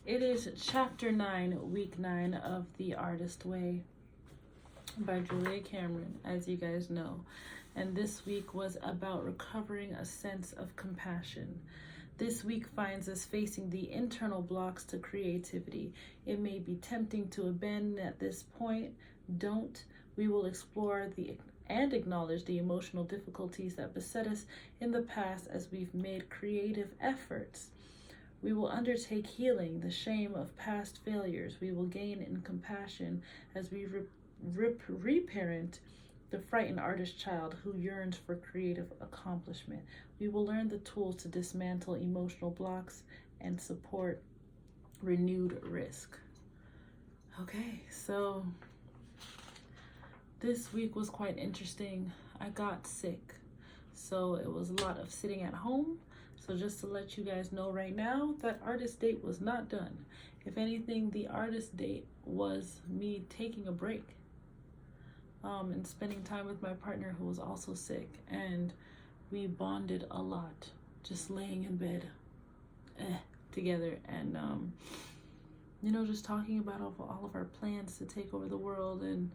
It is chapter 9, week 9 of The Artist Way by Julia Cameron, as you guys know. And this week was about recovering a sense of compassion. This week finds us facing the internal blocks to creativity. It may be tempting to abandon at this point. Don't. We will explore and acknowledge the emotional difficulties that beset us in the past as we've made creative efforts. We will undertake healing the shame of past failures. We will gain in compassion as we reparent the frightened artist child who yearns for creative accomplishment. We will learn the tools to dismantle emotional blocks and support renewed risk. Okay, so this week was quite interesting. I got sick, so it was a lot of sitting at home. So just to let you guys know right now, that artist date was not done. If anything, the artist date was me taking a break and spending time with my partner who was also sick. And we bonded a lot, just laying in bed together and, just talking about all of our plans to take over the world and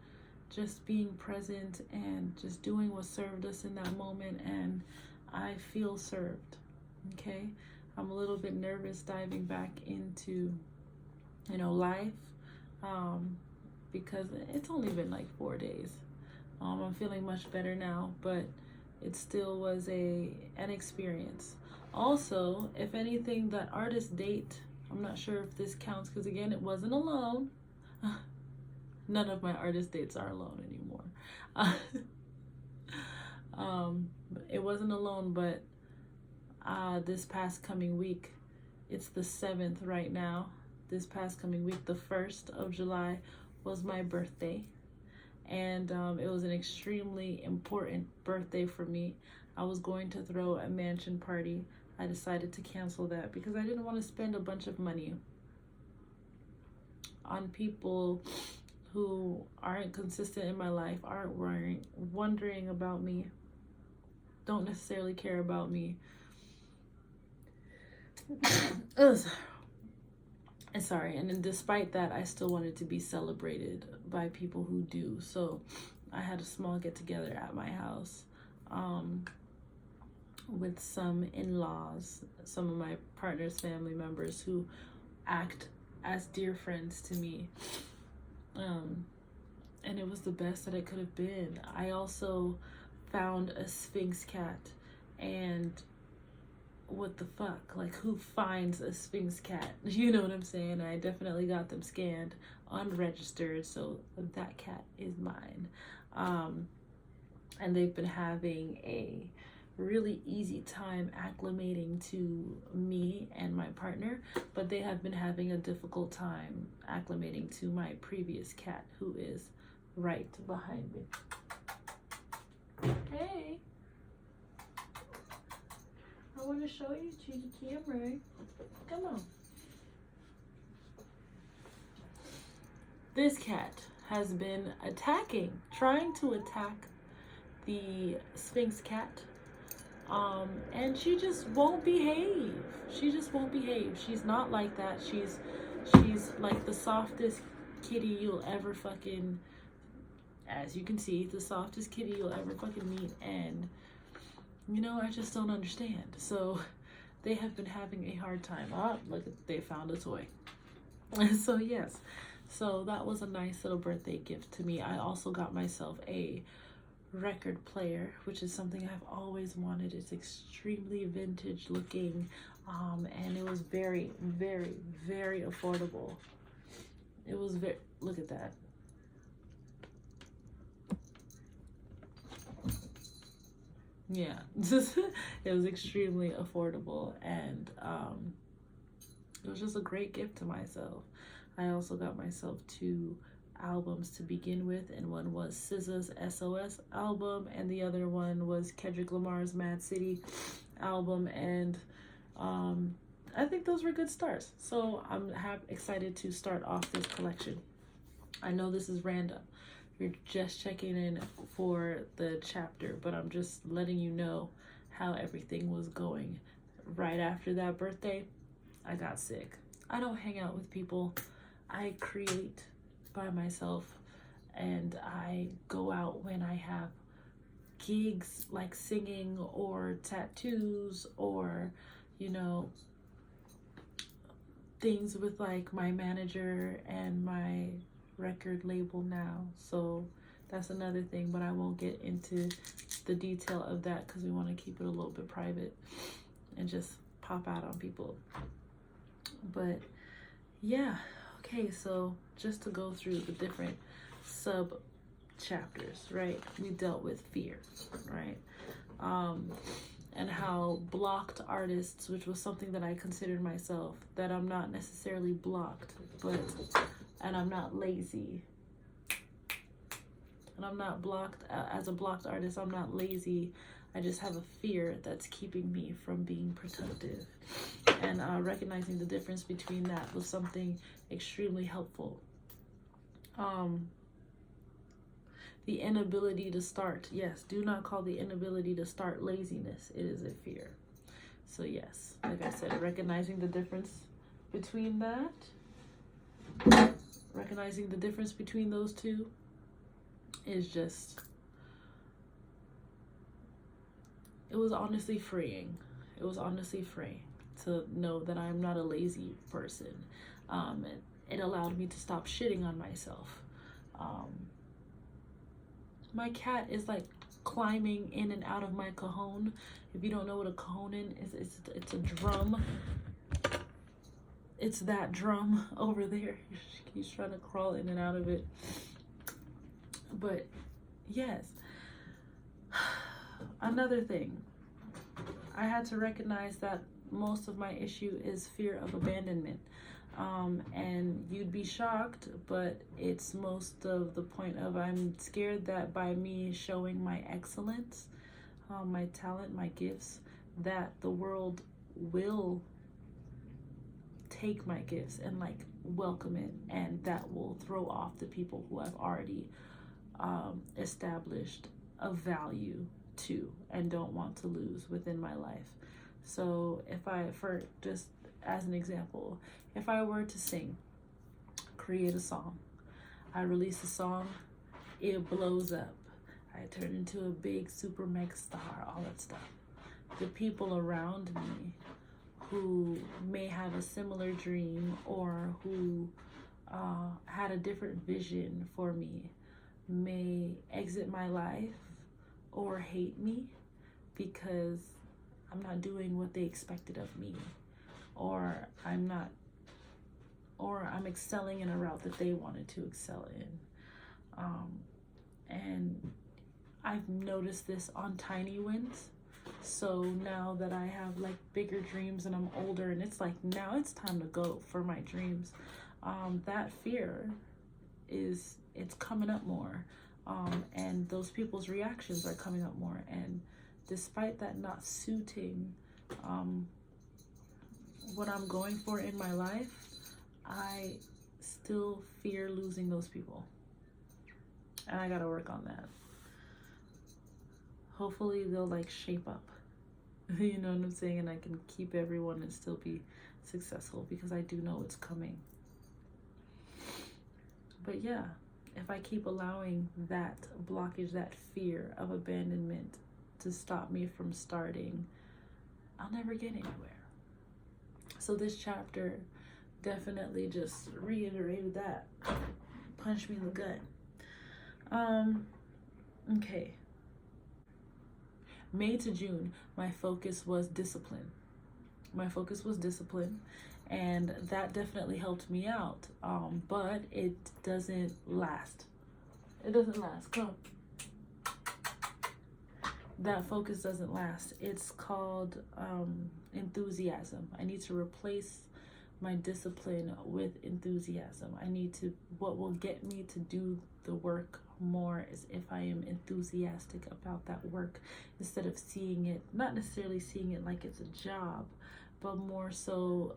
just being present and just doing what served us in that moment. And I feel served. Okay, I'm a little bit nervous diving back into, life, because it's only been like 4 days. I'm feeling much better now, but it still was an experience. Also, if anything, that artist date, I'm not sure if this counts because again, it wasn't alone. None of my artist dates are alone anymore. It wasn't alone, but this past coming week, it's the 7th right now. This past coming week, the 1st of July, was my birthday. And it was an extremely important birthday for me. I was going to throw a mansion party. I decided to cancel that because I didn't want to spend a bunch of money on people who aren't consistent in my life, aren't wondering about me, don't necessarily care about me. Sorry, and then despite that, I still wanted to be celebrated by people who do. So I had a small get together at my house with some in-laws, some of my partner's family members who act as dear friends to me. And it was the best that it could have been. I also found a Sphinx cat, and what the fuck, like who finds a Sphinx cat? You know what I'm saying? I definitely got them scanned, unregistered, so that cat is mine. And they've been having a really easy time acclimating to me and my partner, but they have been having a difficult time acclimating to my previous cat, who is right behind me. Hey, I want to show you to the camera. Come on. This cat has been trying to attack the Sphinx cat. And she just won't behave. She's not like that. She's like the softest kitty you'll ever fucking, as you can see, the softest kitty you'll ever fucking meet. And I just don't understand. So they have been having a hard time. Oh, look, they found a toy. So yes, so that was a nice little birthday gift to me. I also got myself a record player, which is something I've always wanted. It's extremely vintage looking, and it was very, very, very affordable. It was look at that. Yeah, it was extremely affordable, and it was just a great gift to myself. I also got myself 2 albums to begin with, and one was SZA's SOS album, and the other one was Kendrick Lamar's Mad City album, and I think those were good starts. So I'm excited to start off this collection. I know this is random. You're just checking in for the chapter, but I'm just letting you know how everything was going. Right after that birthday, I got sick. I don't hang out with people. I create by myself, and I go out when I have gigs like singing or tattoos or, you know, things with like my manager and my record label now. So that's another thing, but I won't get into the detail of that because we want to keep it a little bit private and just pop out on people. But yeah, okay, so just to go through the different sub chapters, right? We dealt with fear, right? And how blocked artists, which was something that I considered myself, that I'm not necessarily blocked, and I'm not lazy. And I'm not blocked, as a blocked artist, I'm not lazy. I just have a fear that's keeping me from being productive. And recognizing the difference between that was something extremely helpful. The inability to start. Yes, do not call the inability to start laziness. It is a fear. So yes, like I said, recognizing the difference between that, recognizing the difference between those two is just, it was honestly freeing. It was honestly freeing to know that I'm not a lazy person. And it allowed me to stop shitting on myself. My cat is like climbing in and out of my cajon. If you don't know what a cajon is, it's a drum. It's that drum over there. He's trying to crawl in and out of it. But yes, another thing, I had to recognize that most of my issue is fear of abandonment. And you'd be shocked, but it's most of the point of I'm scared that by me showing my excellence, my talent, my gifts, that the world will take my gifts and like welcome it, and that will throw off the people who have already established a value to and don't want to lose within my life. So if I, for just as an example, if I were to sing, create a song, I release a song, it blows up, I turn into a big super mega star, all that stuff. The people around me who may have a similar dream or who had a different vision for me may exit my life or hate me because I'm not doing what they expected of me, or I'm excelling in a route that they wanted to excel in. And I've noticed this on tiny wins. So now that I have like bigger dreams and I'm older and it's like, now it's time to go for my dreams, that fear it's coming up more. And those people's reactions are coming up more. And despite that not suiting what I'm going for in my life, I still fear losing those people. And I gotta work on that. Hopefully they'll like shape up. You know what I'm saying? And I can keep everyone and still be successful because I do know it's coming. But yeah, if I keep allowing that blockage, that fear of abandonment to stop me from starting, I'll never get anywhere. So this chapter definitely just reiterated that. Punch me in the gut. Okay. May to June, my focus was discipline. And that definitely helped me out. But it doesn't last. Come. That focus doesn't last. It's called enthusiasm. I need to replace my discipline with enthusiasm. What will get me to do the work more is if I am enthusiastic about that work, instead of not necessarily seeing it like it's a job, but more so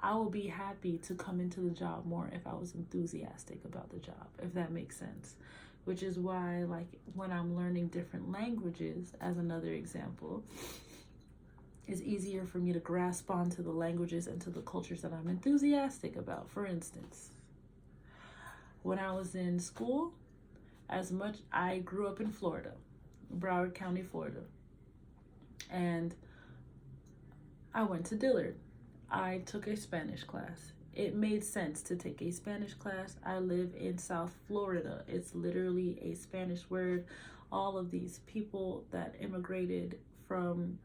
I will be happy to come into the job more if I was enthusiastic about the job, if that makes sense. Which is why, like, when I'm learning different languages, as another example, it's easier for me to grasp onto the languages and to the cultures that I'm enthusiastic about. For instance, when I was in school, I grew up in Florida, Broward County, Florida, and I went to Dillard. I took a Spanish class. It made sense to take a Spanish class. I live in South Florida. It's literally a Spanish word. All of these people that immigrated from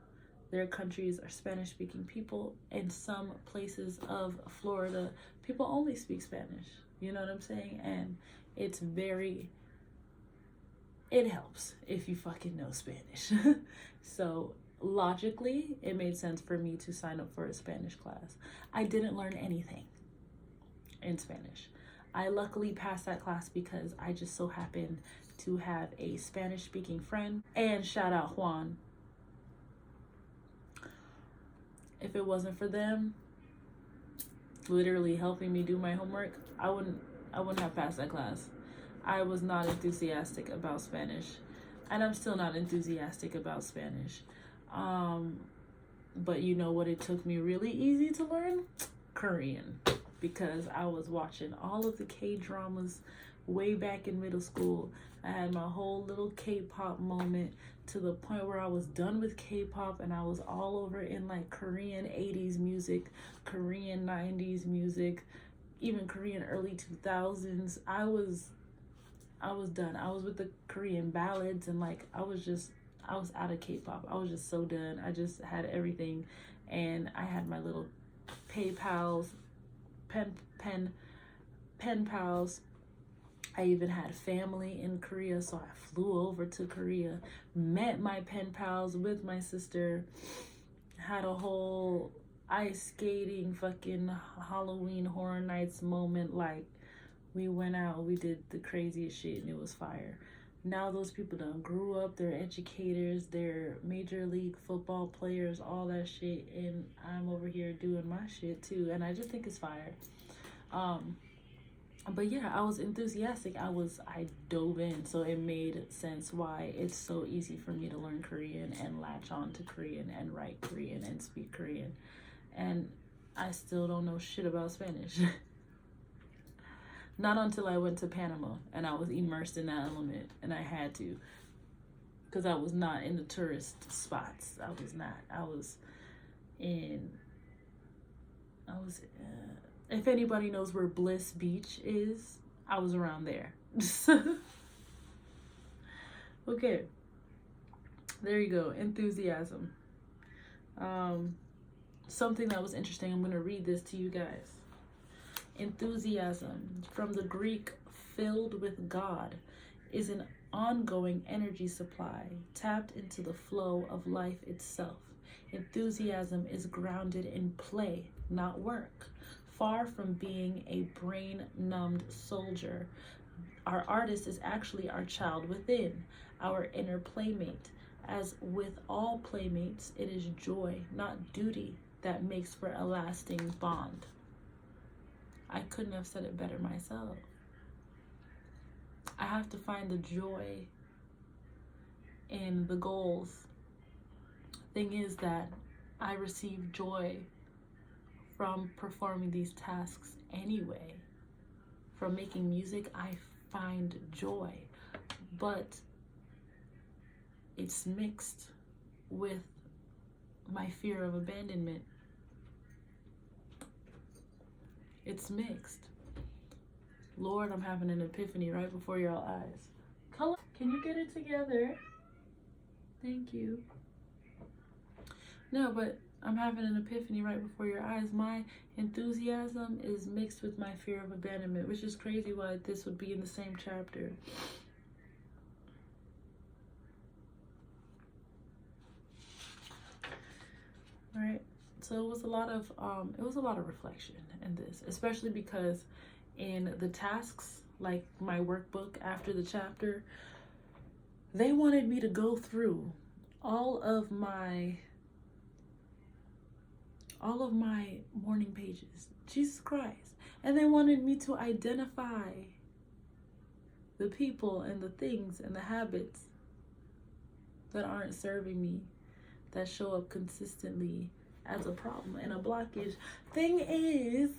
their countries are Spanish speaking people. In some places of Florida, people only speak Spanish. You know what I'm saying? And it helps if you fucking know Spanish. So logically, it made sense for me to sign up for a Spanish class. I didn't learn anything in Spanish. I luckily passed that class because I just so happened to have a Spanish speaking friend. And shout out Juan. If it wasn't for them literally helping me do my homework, I wouldn't have passed that class. I was not enthusiastic about Spanish, and I'm still not enthusiastic about Spanish. But you know what it took me really easy to learn? Korean. Because I was watching all of the K-dramas way back in middle school. I had my whole little K-pop moment to the point where I was done with K-pop and I was all over in like Korean 80s music, Korean 90s music, even Korean early 2000s. I was done. I was with the Korean ballads and like I was out of K-pop. I was just so done. I just had everything, and I had my little pen pals. I even had family in Korea, so I flew over to Korea, met my pen pals with my sister, had a whole ice skating fucking Halloween Horror Nights moment. Like, we went out, we did the craziest shit, and it was fire. Now those people done grew up, they're educators, they're major league football players, all that shit, and I'm over here doing my shit too, and I just think it's fire. But yeah, I was enthusiastic. I dove in, so it made sense why it's so easy for me to learn Korean and latch on to Korean and write Korean and speak Korean. And I still don't know shit about Spanish. Not until I went to Panama and I was immersed in that element, and I had to, because I was not in the tourist spots. If anybody knows where Bliss Beach is, I was around there. Okay, there you go. Enthusiasm. Something that was interesting, I'm going to read this to you guys. Enthusiasm, from the Greek filled with God, is an ongoing energy supply tapped into the flow of life itself. Enthusiasm is grounded in play, not work. Far from being a brain-numbed soldier, our artist is actually our child within, our inner playmate. As with all playmates, it is joy, not duty, that makes for a lasting bond. I couldn't have said it better myself. I have to find the joy in the goals. Thing is that I receive joy from performing these tasks anyway. From making music, I find joy, but it's mixed with my fear of abandonment. It's mixed. Lord, I'm having an epiphany right before your eyes. Can you get it together? Thank you. No, but I'm having an epiphany right before your eyes. My enthusiasm is mixed with my fear of abandonment, which is crazy why this would be in the same chapter. All right. So it was a lot of reflection in this, especially because in the tasks, like my workbook after the chapter, they wanted me to go through all of my morning pages. Jesus Christ. And they wanted me to identify the people and the things and the habits that aren't serving me, that show up consistently as a problem and a blockage. Thing is,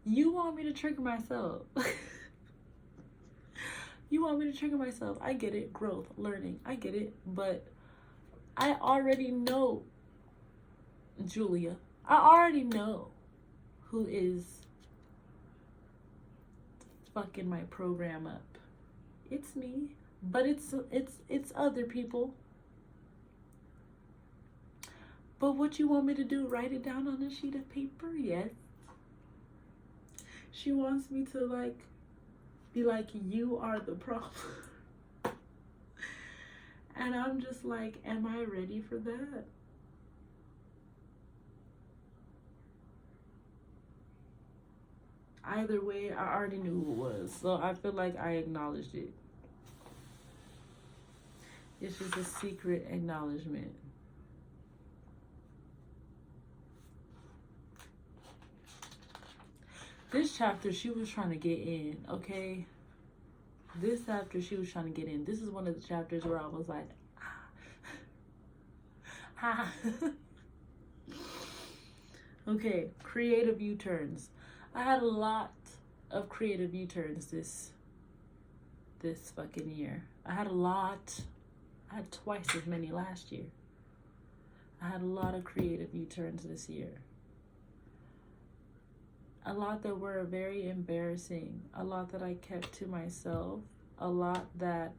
you want me to trigger myself. You want me to trigger myself. I get it. Growth, learning. I get it. But I already know Julia. I already know who is fucking my program up. It's me. But it's other people. But what you want me to do? Write it down on a sheet of paper? Yes. She wants me to be like, you are the problem. And I'm just like, am I ready for that? Either way, I already knew who it was. So I feel like I acknowledged it. It's just a secret acknowledgement. This chapter, she was trying to get in, okay? This chapter, she was trying to get in. This is one of the chapters where I was like, ah. Okay, creative U-turns. I had a lot of creative U-turns this fucking year. I had twice as many last year. I had a lot of creative U-turns this year. A lot that were very embarrassing. A lot that I kept to myself. A lot that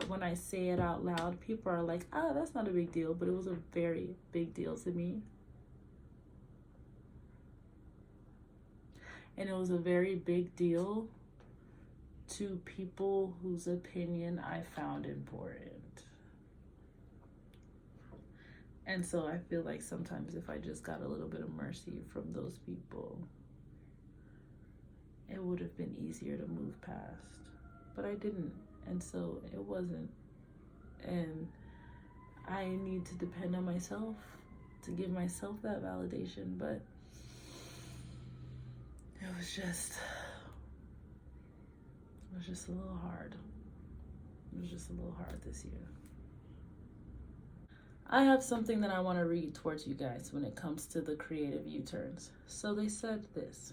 when I say it out loud, people are like, oh, that's not a big deal. But it was a very big deal to me. And it was a very big deal to people whose opinion I found important. And so I feel like sometimes if I just got a little bit of mercy from those people, it would have been easier to move past. But I didn't. And so it wasn't. And I need to depend on myself to give myself that validation. But it was just a little hard. It was just a little hard this year. I have something that I want to read towards you guys when it comes to the creative U-turns. So they said this.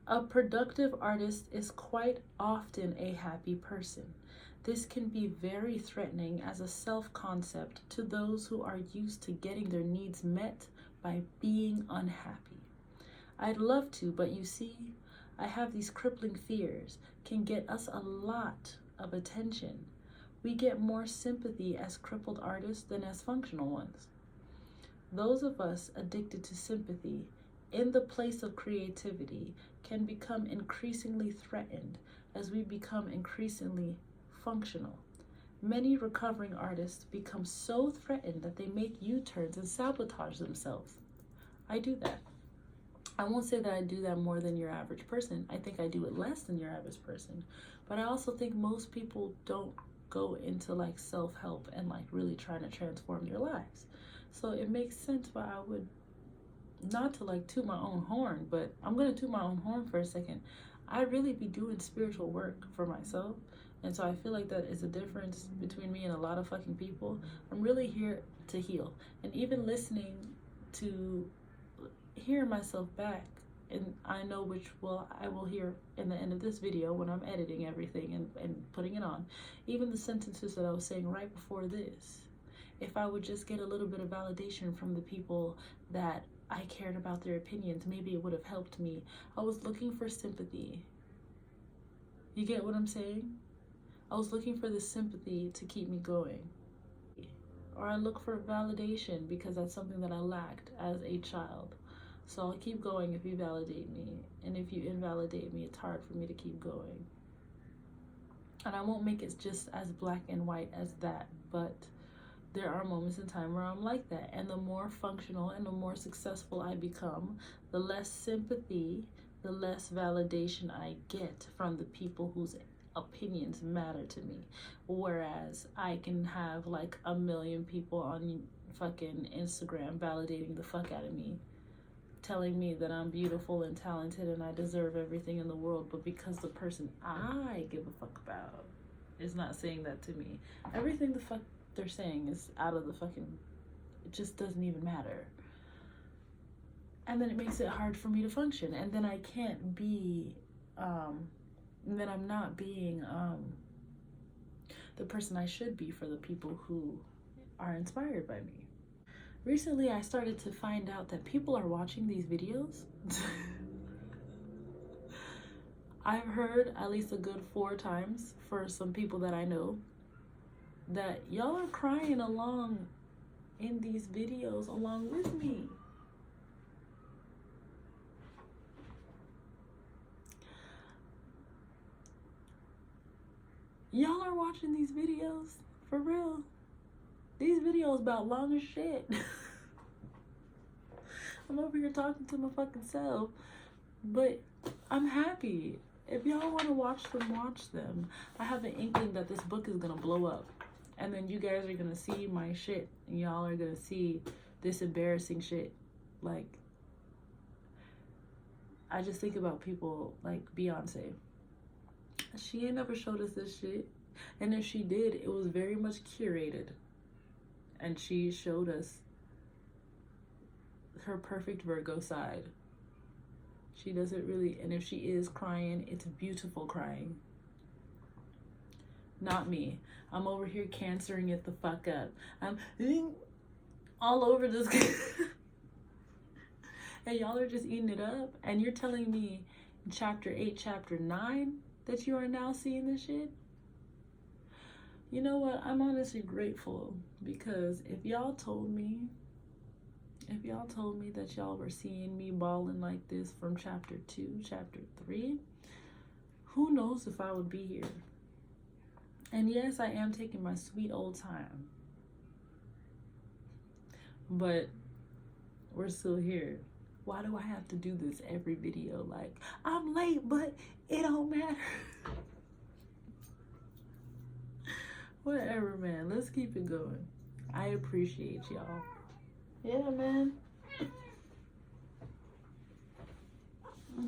A productive artist is quite often a happy person. This can be very threatening as a self-concept to those who are used to getting their needs met by being unhappy. I'd love to, but you see, I have these crippling fears can get us a lot of attention. We get more sympathy as crippled artists than as functional ones. Those of us addicted to sympathy in the place of creativity can become increasingly threatened as we become increasingly functional. Many recovering artists become so threatened that they make U-turns and sabotage themselves. I do that. I won't say that I do that more than your average person. I think I do it less than your average person. But I also think most people don't go into self-help and really trying to transform their lives. So it makes sense why I would, not to toot my own horn, but I'm going to toot my own horn for a second. I really be doing spiritual work for myself. And so I feel like that is a difference between me and a lot of fucking people. I'm really here to heal. And even listening to hearing myself back, and I know I will hear in the end of this video when I'm editing everything and putting it on, even the sentences that I was saying right before this. If I would just get a little bit of validation from the people that I cared about their opinions, maybe it would have helped me. I was looking for sympathy. You get what I'm saying? I was looking for the sympathy to keep me going. Or I look for validation because that's something that I lacked as a child. So I'll keep going if you validate me. And if you invalidate me, it's hard for me to keep going. And I won't make it just as black and white as that, but there are moments in time where I'm like that. And the more functional and the more successful I become, the less sympathy, the less validation I get from the people whose opinions matter to me. Whereas I can have 1 million people on fucking Instagram validating the fuck out of me, telling me that I'm beautiful and talented and I deserve everything in the world, but because the person I give a fuck about is not saying that to me, everything the fuck they're saying is out of the fucking, it just doesn't even matter. And then it makes it hard for me to function. And then I can't be, and then I'm not being the person I should be for the people who are inspired by me. Recently, I started to find out that people are watching these videos. I've heard at least a good 4 times for some people that I know that y'all are crying along in these videos along with me. Y'all are watching these videos for real. These videos about long as shit. I'm over here talking to my fucking self, but I'm happy. If y'all want to watch them, watch them. I have an inkling that this book is gonna blow up, and then you guys are gonna see my shit, and y'all are gonna see this embarrassing shit. Like, I just think about people like Beyonce. She ain't never showed us this shit, and if she did, it was very much curated, and she showed us her perfect Virgo side. She doesn't really, and if she is crying, it's beautiful crying. Not me. I'm over here cancering it the fuck up. I'm all over this. And y'all are just eating it up. And you're telling me in chapter 8, chapter 9 that you are now seeing this shit? You know what? I'm honestly grateful, because if y'all told me that y'all were seeing me balling like this from chapter 2, chapter 3, who knows if I would be here. And yes, I am taking my sweet old time, but we're still here. Why do I have to do this every video? Like, I'm late, but it don't matter. Whatever, man. Let's keep it going. I appreciate y'all. Yeah, man.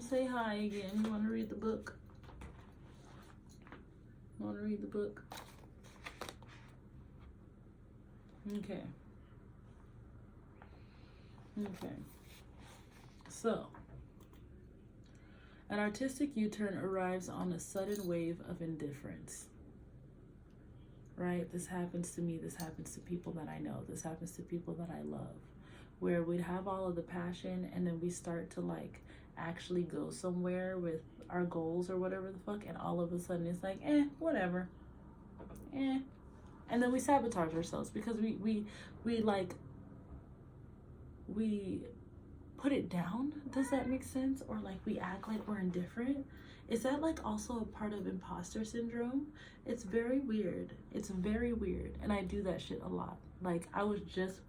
Say hi again. You want to read the book? Want to read the book? Okay. Okay. So, an artistic U-turn arrives on a sudden wave of indifference. Right? This happens to me. This happens to people that I know. This happens to people that I love. Where we'd have all of the passion, and then we start to like actually go somewhere with our goals or whatever the fuck, and all of a sudden it's like, whatever. And then we sabotage ourselves because we put it down. Does that make sense? Or like we act like we're indifferent. Is that like also a part of imposter syndrome? It's very weird. It's very weird. And I do that shit a lot. Like, I was just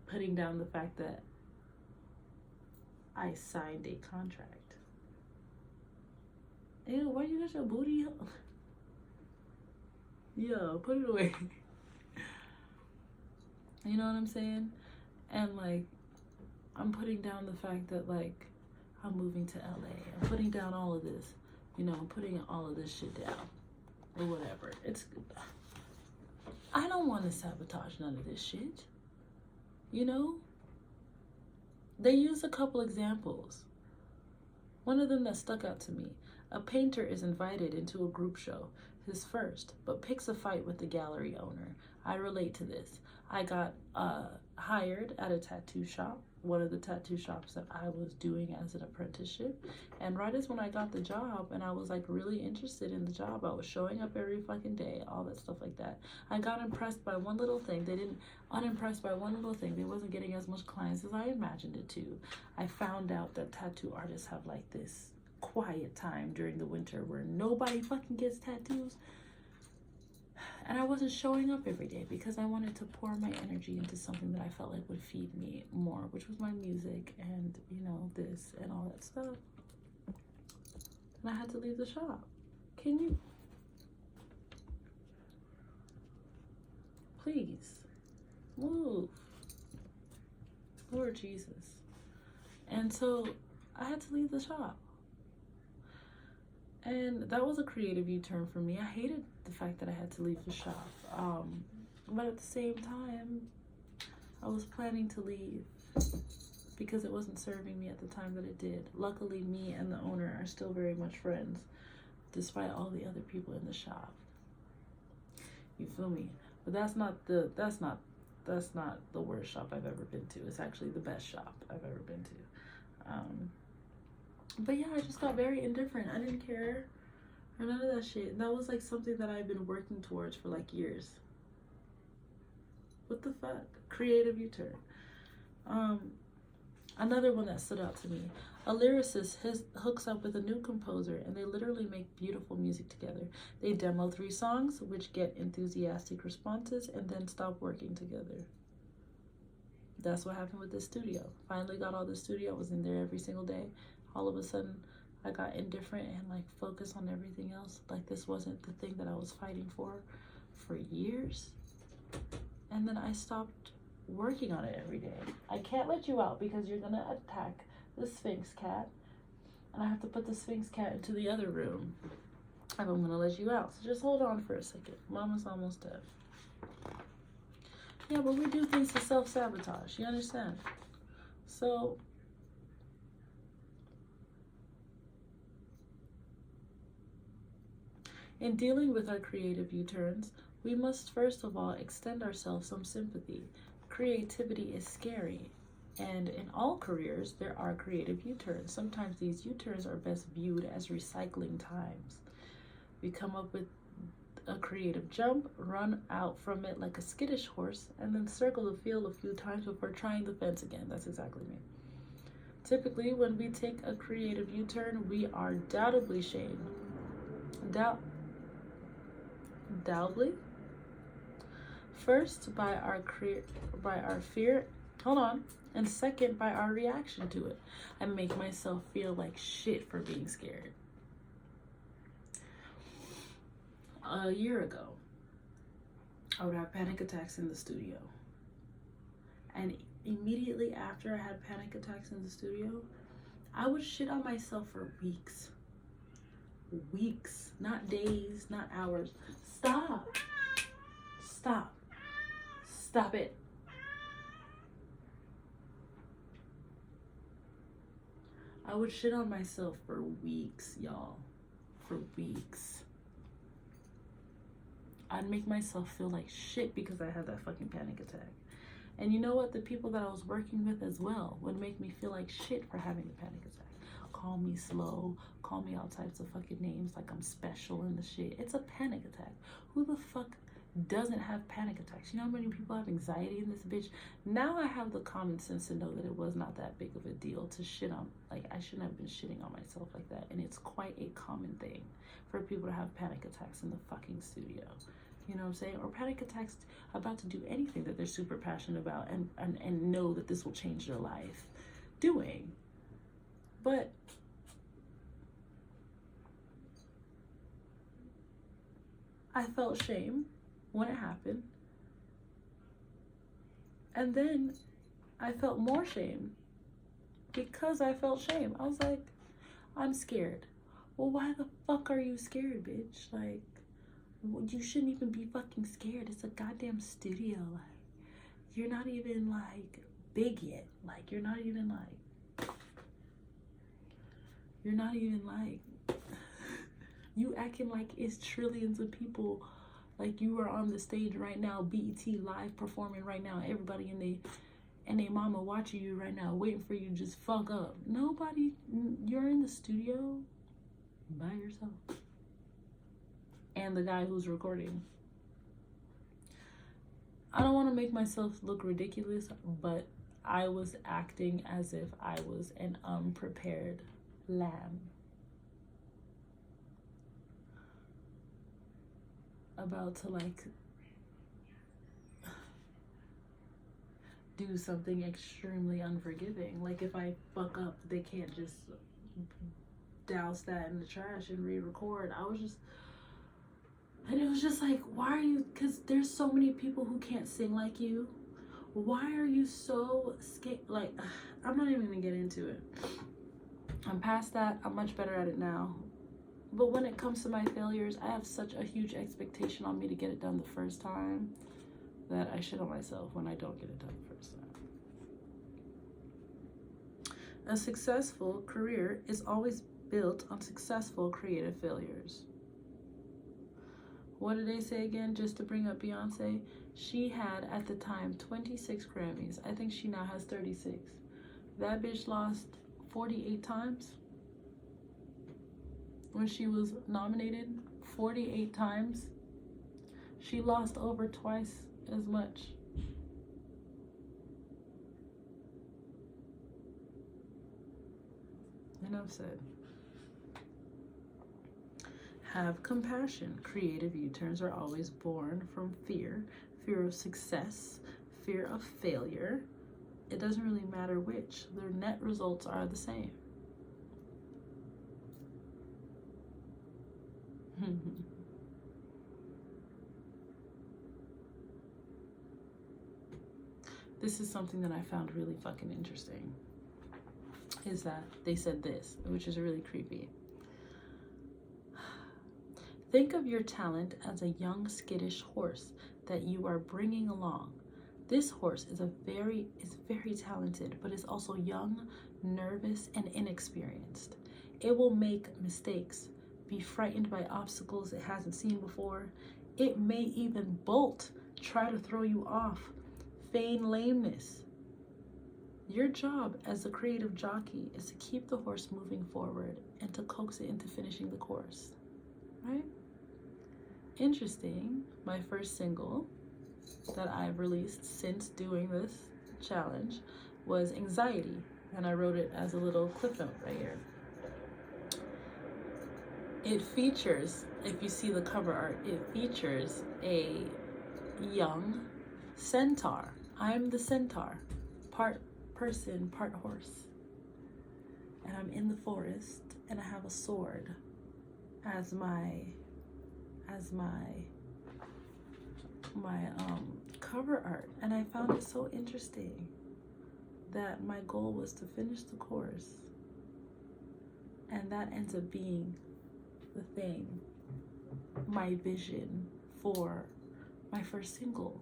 putting down the fact that I signed a contract. Ew, why you got your booty? Yo, put it away. You know what I'm saying? And like, I'm putting down the fact that like I'm moving to LA. I'm putting down all of this. You know, I'm putting all of this shit down. Or whatever. I don't want to sabotage none of this shit. You know? They use a couple examples. One of them that stuck out to me. A painter is invited into a group show, his first, but picks a fight with the gallery owner. I relate to this. I got hired at a tattoo shop, one of the tattoo shops that I was doing as an apprenticeship. And right as when I got the job and I was like really interested in the job, I was showing up every fucking day, all that stuff like that. I got impressed by one little thing. Unimpressed by one little thing. They wasn't getting as much clients as I imagined it to. I found out that tattoo artists have like this quiet time during the winter where nobody fucking gets tattoos. And I wasn't showing up every day because I wanted to pour my energy into something that I felt like would feed me more, which was my music and, you know, this and all that stuff. And I had to leave the shop. Can you please move? Lord Jesus. And so I had to leave the shop. And that was a creative U-turn for me. I hated the fact that I had to leave the shop. But at the same time, I was planning to leave because it wasn't serving me at the time that it did. Luckily, me and the owner are still very much friends, despite all the other people in the shop. You feel me? But that's not the worst shop I've ever been to. It's actually the best shop I've ever been to. But yeah, I just got very indifferent. I didn't care or none of that shit. That was like something that I've been working towards for like years. What the fuck? Creative U-turn. Another one that stood out to me. A lyricist hooks up with a new composer and they literally make beautiful music together. They demo 3 songs, which get enthusiastic responses, and then stop working together. That's what happened with this studio. Finally got all the studio. I was in there every single day. All of a sudden, I got indifferent and like focused on everything else. Like this wasn't the thing that I was fighting for years. And then I stopped working on it every day. I can't let you out because you're gonna attack the Sphinx cat, and I have to put the Sphinx cat into the other room if I'm gonna let you out. So just hold on for a second. Mama's almost dead. Yeah, but we do things to self-sabotage, you understand? So in dealing with our creative U-turns, we must first of all extend ourselves some sympathy. Creativity is scary, and in all careers, there are creative U-turns. Sometimes these U-turns are best viewed as recycling times. We come up with a creative jump, run out from it like a skittish horse, and then circle the field a few times before trying the fence again. That's exactly me. Typically, when we take a creative U-turn, we are doubly shamed. Doubly? First, by our fear, and second, by our reaction to it. I make myself feel like shit for being scared. A year ago, I would have panic attacks in the studio. And immediately after I had panic attacks in the studio, I would shit on myself for weeks. Weeks, not days, not hours. Stop it. I would shit on myself for weeks, y'all. For weeks. I'd make myself feel like shit because I had that fucking panic attack. And you know what? The people that I was working with as well would make me feel like shit for having a panic attack. Call me slow, call me all types of fucking names like I'm special and the shit. It's a panic attack. Who the fuck doesn't have panic attacks? You know how many people have anxiety in this bitch? Now I have the common sense to know that it was not that big of a deal to shit on. Like, I shouldn't have been shitting on myself like that. And it's quite a common thing for people to have panic attacks in the fucking studio. You know what I'm saying? Or panic attacks about to do anything that they're super passionate about and know that this will change their life doing. But I felt shame when it happened. And then I felt more shame because I felt shame. I was like, I'm scared. Well, why the fuck are you scared, bitch? Like, you shouldn't even be fucking scared. It's a goddamn studio. Like, you're not even like big yet. Like, you're not even like you acting like it's trillions of people. Like, you are on the stage right now, BET live performing right now. Everybody and they mama watching you right now, waiting for you to just fuck up. Nobody, you're in the studio by yourself. And the guy who's recording. I don't want to make myself look ridiculous, but I was acting as if I was an unprepared lamb. About to like do something extremely unforgiving. Like, if I fuck up, they can't just douse that in the trash and re-record. And it was just like, why are you, because there's so many people who can't sing like you. Why are you so scared? Like, I'm not even gonna get into it. I'm past that. I'm much better at it now. But when it comes to my failures, I have such a huge expectation on me to get it done the first time that I shit on myself when I don't get it done the first time. A successful career is always built on successful creative failures. What did they say again? Just to bring up Beyonce, she had at the time 26 Grammys. I think she now has 36. That bitch lost 48 times when she was nominated. 48 times. She lost over twice as much. Enough said. Have compassion. Creative U-turns are always born from fear of success, fear of failure. It doesn't really matter which. Their net results are the same. This is something that I found really fucking interesting. Is that they said this, which is really creepy. Think of your talent as a young skittish horse that you are bringing along. This horse is very talented, but is also young, nervous, and inexperienced. It will make mistakes, be frightened by obstacles it hasn't seen before. It may even bolt, try to throw you off, feign lameness. Your job as a creative jockey is to keep the horse moving forward and to coax it into finishing the course, right? Interesting. My first single that I've released since doing this challenge was Anxiety, and I wrote it as a little clip note right here. It features, if you see the cover art, it features a young centaur. I'm the centaur, part person, part horse. And I'm in the forest, and I have a sword as my cover art. And I found it so interesting that my goal was to finish the course, and that ends up being the thing, my vision for my first single.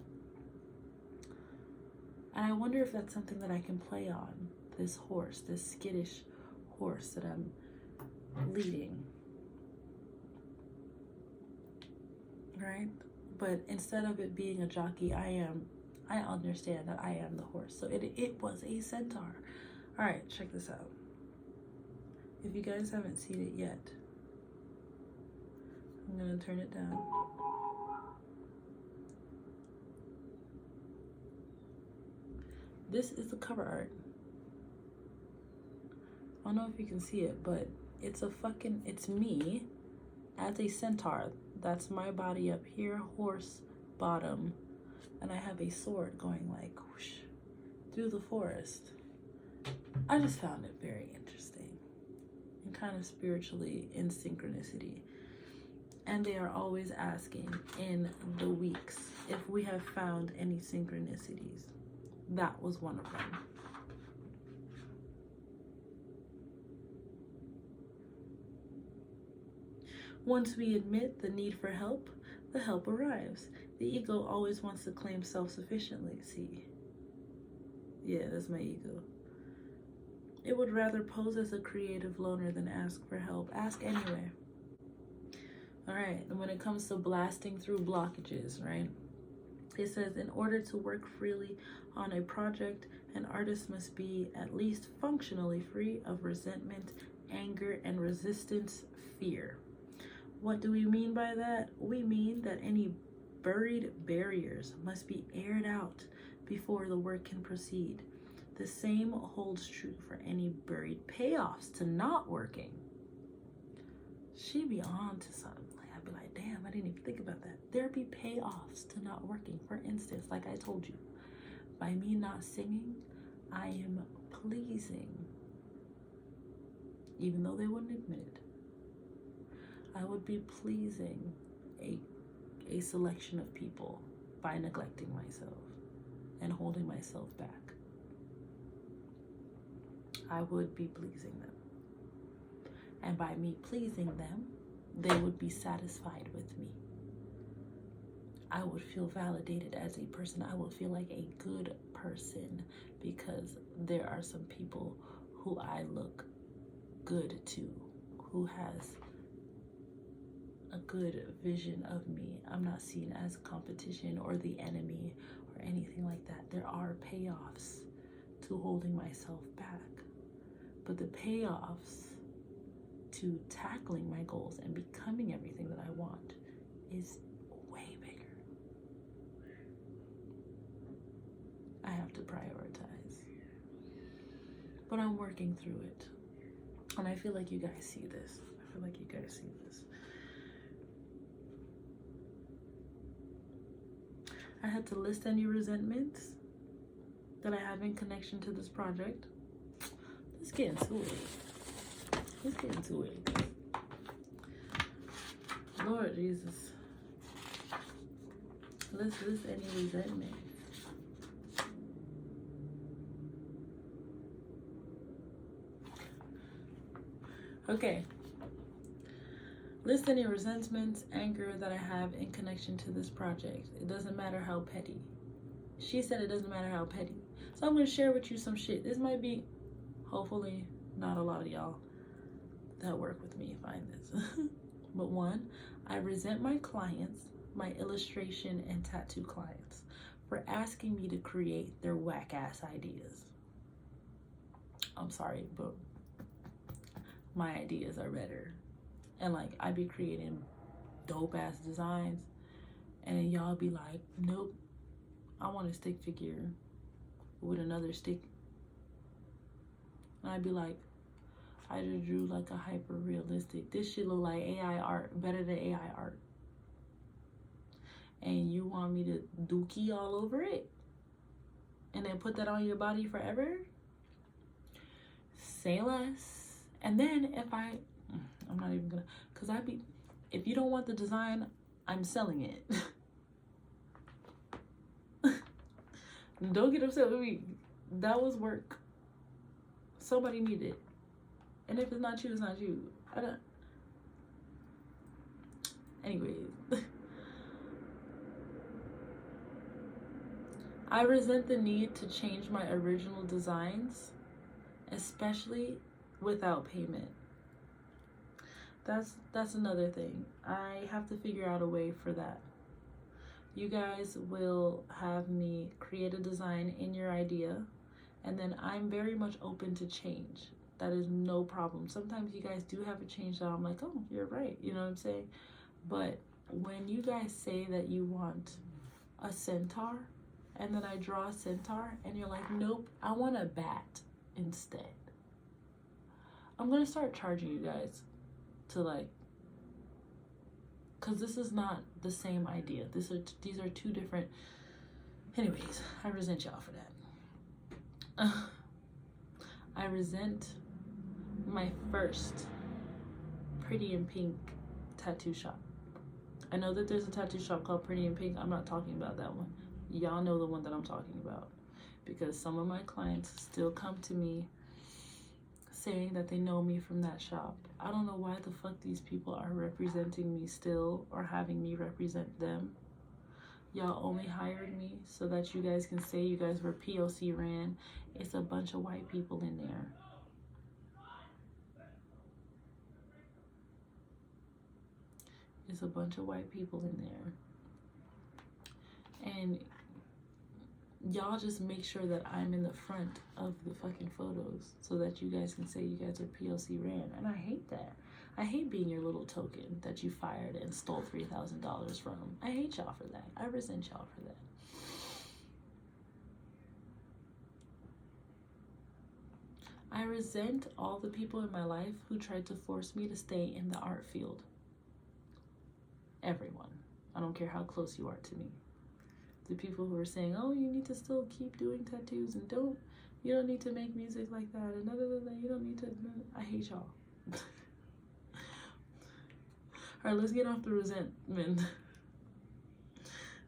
And I wonder if that's something that I can play on, this horse, this skittish horse that I'm leading, right? But instead of it being a jockey, I understand that I am the horse. So it was a centaur. All right, check this out. If you guys haven't seen it yet, I'm gonna turn it down. This is the cover art. I don't know if you can see it, but it's me as a centaur. That's my body up here, horse bottom, and I have a sword going like whoosh through the forest. I just found it very interesting and kind of spiritually in synchronicity. And they are always asking in the weeks if we have found any synchronicities. That was one of them. Once we admit the need for help, the help arrives. The ego always wants to claim self-sufficiently. See? Yeah, that's my ego. It would rather pose as a creative loner than ask for help. Ask anyway. All right, and when it comes to blasting through blockages, right? It says, in order to work freely on a project, an artist must be at least functionally free of resentment, anger, and resistance, fear. What do we mean by that? We mean that any buried barriers must be aired out before the work can proceed. The same holds true for any buried payoffs to not working. She be on to something. I'd be like, damn, I didn't even think about that. There be payoffs to not working. For instance, like I told you, by me not singing, I am pleasing, even though they wouldn't admit it. I would be pleasing a selection of people by neglecting myself and holding myself back. I would be pleasing them. And by me pleasing them, they would be satisfied with me. I would feel validated as a person. I would feel like a good person because there are some people who I look good to, who has a good vision of me. I'm not seen as competition or the enemy or anything like that. There are payoffs to holding myself back, but the payoffs to tackling my goals and becoming everything that I want is way bigger. I have to prioritize, but I'm working through it, and I feel like you guys see this. I had to list any resentments that I have in connection to this project. Let's get into it. Lord Jesus. Let's list any resentments. Okay. List any resentments, anger that I have in connection to this project. It doesn't matter how petty. She said it doesn't matter how petty. So I'm going to share with you some shit. This might be, hopefully, not a lot of y'all that work with me find this. But one, I resent my clients, my illustration and tattoo clients, for asking me to create their whack-ass ideas. I'm sorry, but my ideas are better. And like, I be creating dope ass designs, and then y'all be like, nope, I want a stick figure with another stick. And I'd be like, I just drew like a hyper realistic. This shit look like AI art, better than AI art. And you want me to dookie all over it? And then put that on your body forever? Say less. And then if I'm not even gonna, cause if you don't want the design, I'm selling it. Don't get upset with me. That was work. Somebody needed it. And if it's not you, it's not you. Anyways. I resent the need to change my original designs, especially without payment. That's another thing. I have to figure out a way for that. You guys will have me create a design in your idea, and then I'm very much open to change. That is no problem. Sometimes you guys do have a change that I'm like, oh, you're right. You know what I'm saying? But when you guys say that you want a centaur, and then I draw a centaur, and you're like, nope, I want a bat instead, I'm gonna start charging you guys to like, because this is not the same idea. These are two different. Anyways, I resent y'all for that. I resent my first Pretty in Pink tattoo shop. I know that there's a tattoo shop called Pretty in Pink. I'm not talking about that one. Y'all know the one that I'm talking about, because some of my clients still come to me saying that they know me from that shop. I don't know why the fuck these people are representing me still, or having me represent them. Y'all only hired me so that you guys can say you guys were POC ran. It's a bunch of white people in there. It's a bunch of white people in there. And y'all just make sure that I'm in the front of the fucking photos so that you guys can say you guys are POC ran. And I hate that. I hate being your little token that you fired and stole $3,000 from. I hate y'all for that. I resent y'all for that. I resent all the people in my life who tried to force me to stay in the art field. Everyone. I don't care how close you are to me. The people who are saying, oh, you need to still keep doing tattoos, and you don't need to make music like that, and you don't need to. I hate y'all. All right, let's get off the resentment.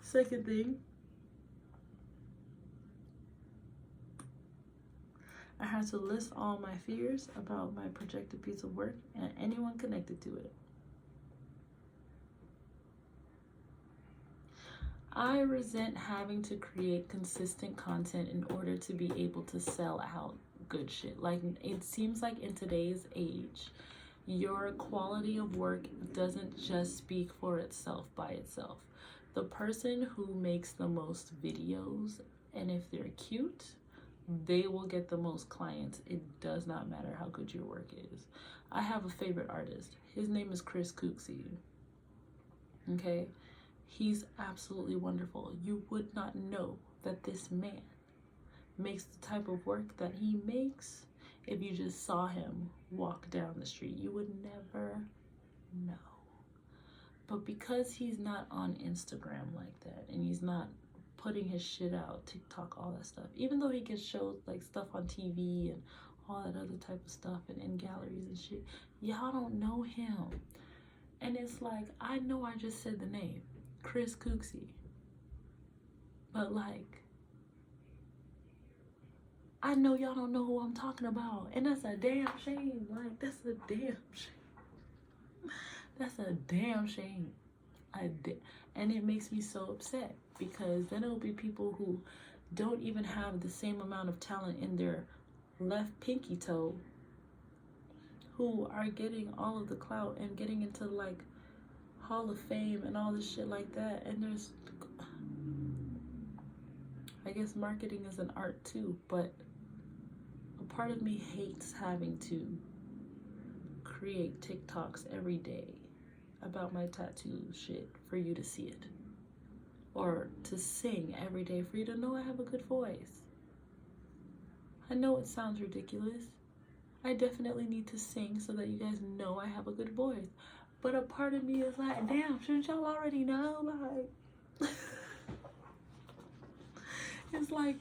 Second thing, I had to list all my fears about my projected piece of work and anyone connected to it. I resent having to create consistent content in order to be able to sell out good shit. Like, it seems like in today's age, your quality of work doesn't just speak for itself by itself. The person who makes the most videos, and if they're cute, they will get the most clients. It does not matter how good your work is. I have a favorite artist. His name is Chris Cooksey. Okay? He's absolutely wonderful. You would not know that this man makes the type of work that he makes if you just saw him walk down the street. You would never know. But because he's not on Instagram like that, and he's not putting his shit out, TikTok, all that stuff, even though he gets shows like stuff on TV and all that other type of stuff and in galleries and shit, y'all don't know him. And it's like, I know I just said the name, Chris Cooksey, but like, I know y'all don't know who I'm talking about, and that's a damn shame. Like, that's a damn shame. That's a damn shame. And it makes me so upset, because then it'll be people who don't even have the same amount of talent in their left pinky toe who are getting all of the clout and getting into like Hall of Fame and all this shit like that. And there's, I guess marketing is an art too, but a part of me hates having to create TikToks every day about my tattoo shit for you to see it, or to sing every day for you to know I have a good voice. I know it sounds ridiculous. I definitely need to sing so that you guys know I have a good voice. But a part of me is like, damn, shouldn't y'all already know? Like, it's like,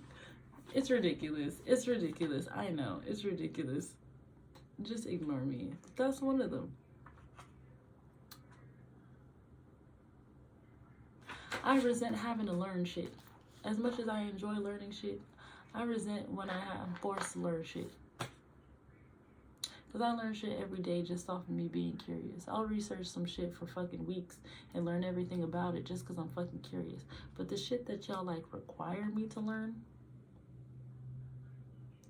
it's ridiculous. It's ridiculous. I know, it's ridiculous. Just ignore me. That's one of them. I resent having to learn shit. As much as I enjoy learning shit, I resent when I'm forced to learn shit. Because I learn shit every day just off of me being curious. I'll research some shit for fucking weeks and learn everything about it just because I'm fucking curious. But the shit that y'all like require me to learn,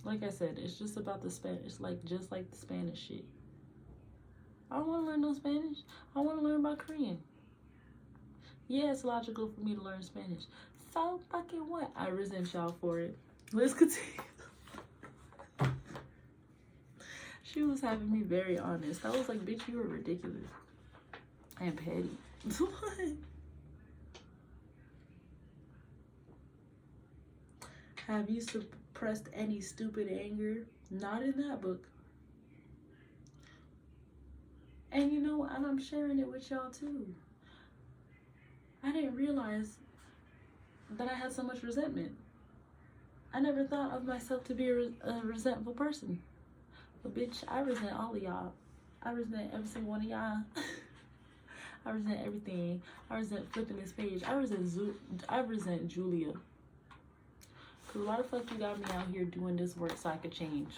like I said, it's just about the Spanish. Like, just like the Spanish shit. I don't want to learn no Spanish. I want to learn about Korean. Yeah, it's logical for me to learn Spanish. So fucking what? I resent y'all for it. Let's continue. She was having me very honest. I was like, bitch, you were ridiculous and petty. What? Have you suppressed any stupid anger? Not in that book. And you know, and I'm sharing it with y'all too. I didn't realize that I had so much resentment. I never thought of myself to be a resentful person. But bitch, I resent all of y'all. I resent every single one of y'all. I resent everything. I resent flipping this page. I resent Julia. Cause why the fuck you got me out here doing this work so I could change?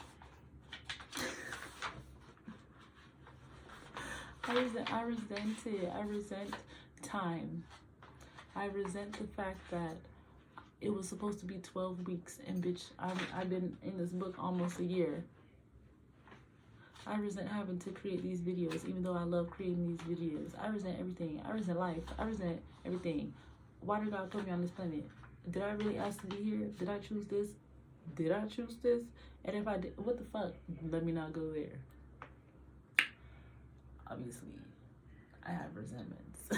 I resent it. I resent time. I resent the fact that it was supposed to be 12 weeks and bitch, I've been in this book almost a year. I resent having to create these videos, even though I love creating these videos. I resent everything. I resent life. I resent everything. Why did God put me on this planet? Did I really ask to be here? Did I choose this? Did I choose this? And if I did, what the fuck? Let me not go there. Obviously, I have resentments.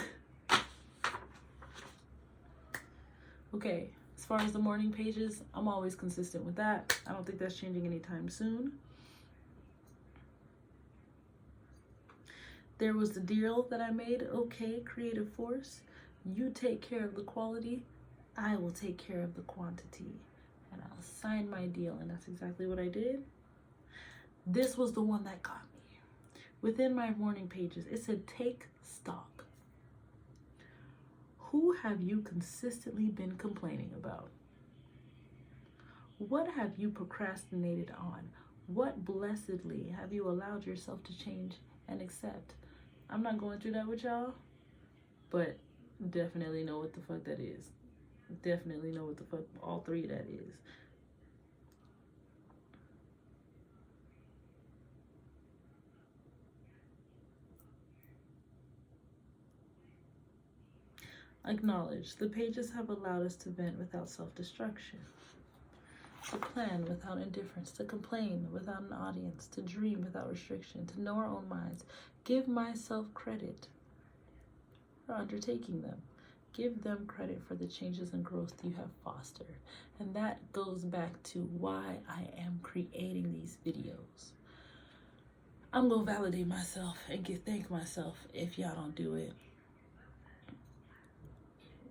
Okay, as far as the morning pages, I'm always consistent with that. I don't think that's changing anytime soon. There was the deal that I made. Okay, creative force, you take care of the quality, I will take care of the quantity. And I'll sign my deal, and that's exactly what I did. This was the one that got me. Within my morning pages, it said take stock. Who have you consistently been complaining about? What have you procrastinated on? What blessedly have you allowed yourself to change and accept? I'm not going through that with y'all, but definitely know what the fuck that is. definitely know what the fuck all three of that is. Acknowledge. The pages have allowed us to vent without self-destruction, to plan without indifference, to complain without an audience, to dream without restriction, to know our own minds. Give myself credit for undertaking them. Give them credit for the changes and growth you have fostered. And that goes back to why I am creating these videos. I'm going to validate myself and thank myself if y'all don't do it.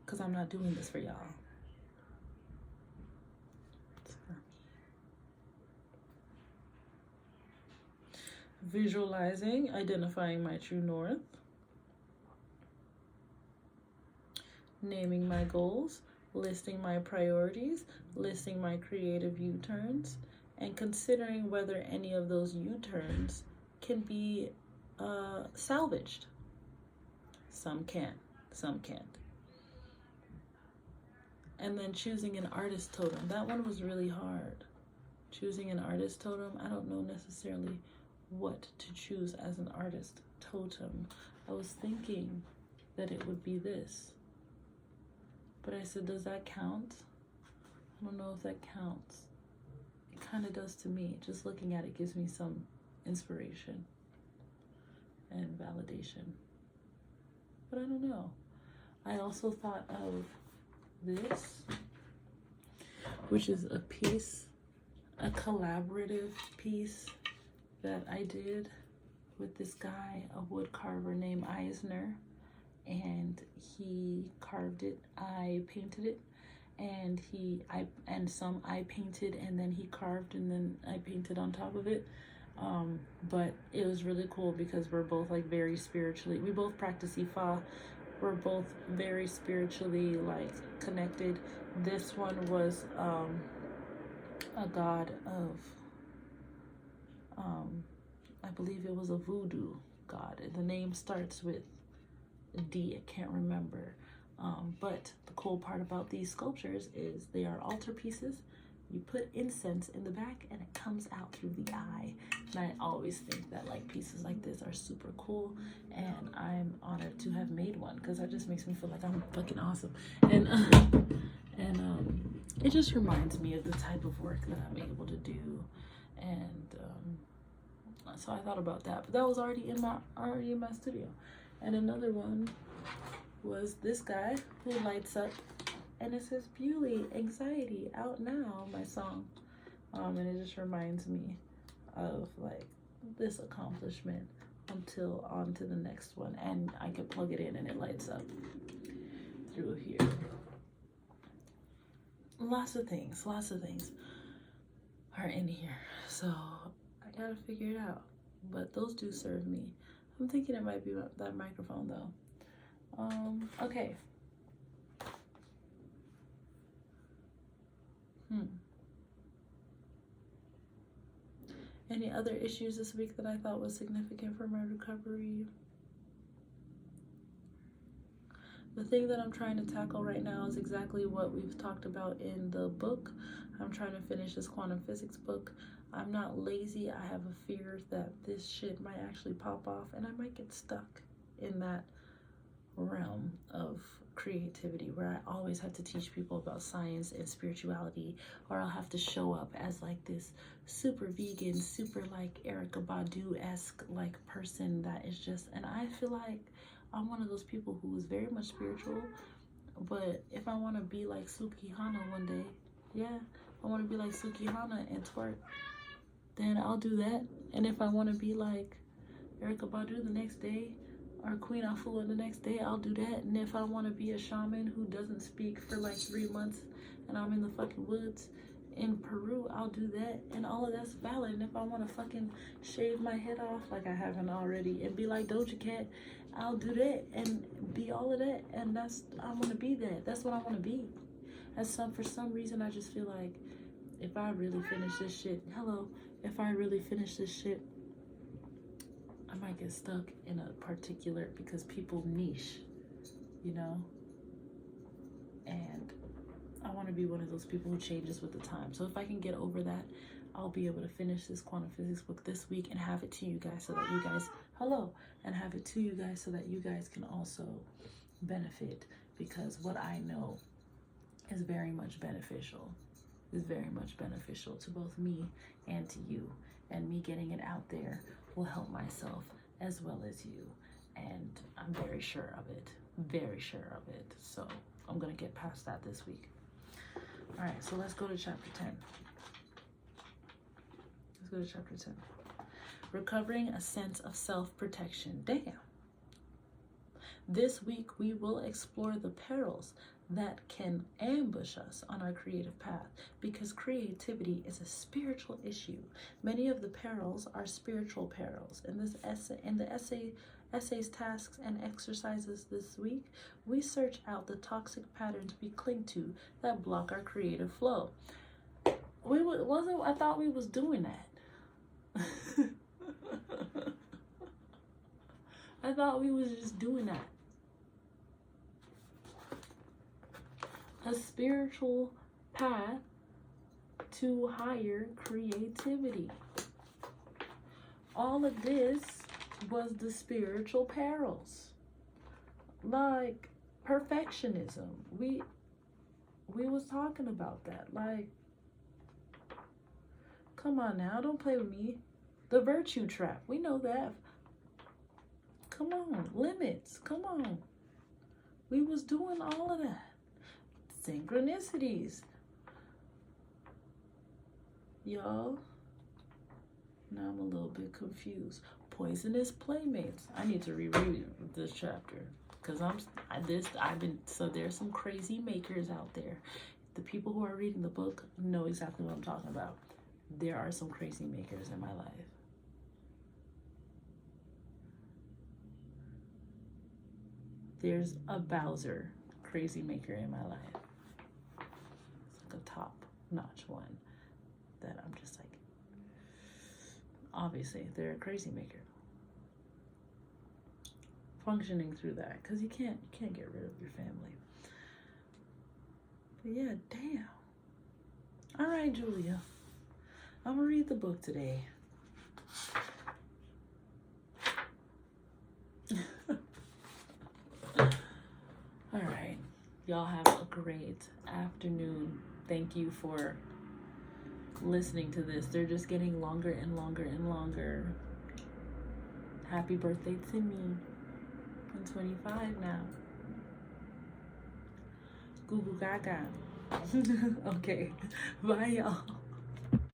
Because I'm not doing this for y'all. It's for me. Visualizing, identifying my true north. Naming my goals, listing my priorities, listing my creative U-turns, and considering whether any of those U-turns can be salvaged. Some can, some can't. And then choosing an artist totem. That one was really hard. Choosing an artist totem, I don't know necessarily what to choose as an artist totem. I was thinking that it would be this. But I said, does that count? I don't know if that counts. It kind of does to me. Just looking at it gives me some inspiration and validation. But I don't know. I also thought of this, which is a piece, a collaborative piece that I did with this guy, a wood carver named Eisner. And he carved it, I painted it, and I painted, and then he carved, and then I painted on top of it. But it was really cool because we're both like very spiritually, we both practice Ifa, we're both very spiritually like connected. This one was a god of, I believe it was a voodoo god. The name starts with D, I can't remember. But the cool part about these sculptures is they are altar pieces. You put incense in the back and it comes out through the eye. And I always think that like pieces like this are super cool, and I'm honored to have made one because that just makes me feel like I'm fucking awesome. And it just reminds me of the type of work that I'm able to do. And so I thought about that, but that was already in my studio. And another one was this guy who lights up, and it says Bueli, Anxiety, out now, my song. And it just reminds me of like this accomplishment until on to the next one. And I can plug it in and it lights up through here. Lots of things are in here. So I gotta figure it out. But those do serve me. I'm thinking it might be that microphone though. Okay. Any other issues this week that I thought was significant for my recovery? The thing that I'm trying to tackle right now is exactly what we've talked about in the book. I'm trying to finish this quantum physics book. I'm not lazy. I have a fear that this shit might actually pop off and I might get stuck in that realm of creativity where I always have to teach people about science and spirituality, or I'll have to show up as like this super vegan, super like Erykah Badu-esque like person that is just, and I feel like I'm one of those people who is very much spiritual, but if I want to be like Sukihana one day, yeah, I want to be like Sukihana and twerk, then I'll do that. And if I want to be like Erykah Badu the next day, or Queen Afua the next day, I'll do that. And if I want to be a shaman who doesn't speak for like 3 months and I'm in the fucking woods in Peru, I'll do that. And all of that's valid. And if I want to fucking shave my head off like I haven't already and be like Doja Cat, I'll do that and be all of that. And I want to be that. That's what I want to be. For some reason, I just feel like if I really finish this shit, I might get stuck in a particular, because people niche, you know, and want to be one of those people who changes with the time. So if I can get over that, I'll be able to finish this quantum physics book this week and have it to you guys so that you guys, and have it to you guys so that you guys can also benefit, because what I know is very much beneficial, to both me and to you. And me getting it out there will help myself as well as you. And I'm very sure of it. So I'm going to get past that this week. All right, so let's go to chapter 10. Recovering a sense of self-protection. Damn. This week, we will explore the perils that can ambush us on our creative path, because creativity is a spiritual issue. Many of the perils are spiritual perils. In the essays, tasks, and exercises this week, we search out the toxic patterns we cling to that block our creative flow. I thought we was doing that. I thought we was just doing that. A spiritual path to higher creativity. All of this was the spiritual perils. Like perfectionism. We was talking about that. Like, come on now, don't play with me. The virtue trap, we know that. Come on, limits, come on. We was doing all of that. Synchronicities. Y'all, now I'm a little bit confused. Poisonous playmates. I need to reread this chapter, because so there's some crazy makers out there. The people who are reading the book know exactly what I'm talking about. There are some crazy makers in my life. There's a Bowser crazy maker in my life. It's like a top-notch one that I'm just like, obviously they're a crazy maker. Functioning through that, because you can't get rid of your family. But yeah, damn. All right, Julia, I'm gonna read the book today. All right, y'all have a great afternoon. Thank you for listening to this. They're just getting longer and longer and longer. Happy birthday to me. I'm 25 now. Goo goo gaga. Okay, bye y'all.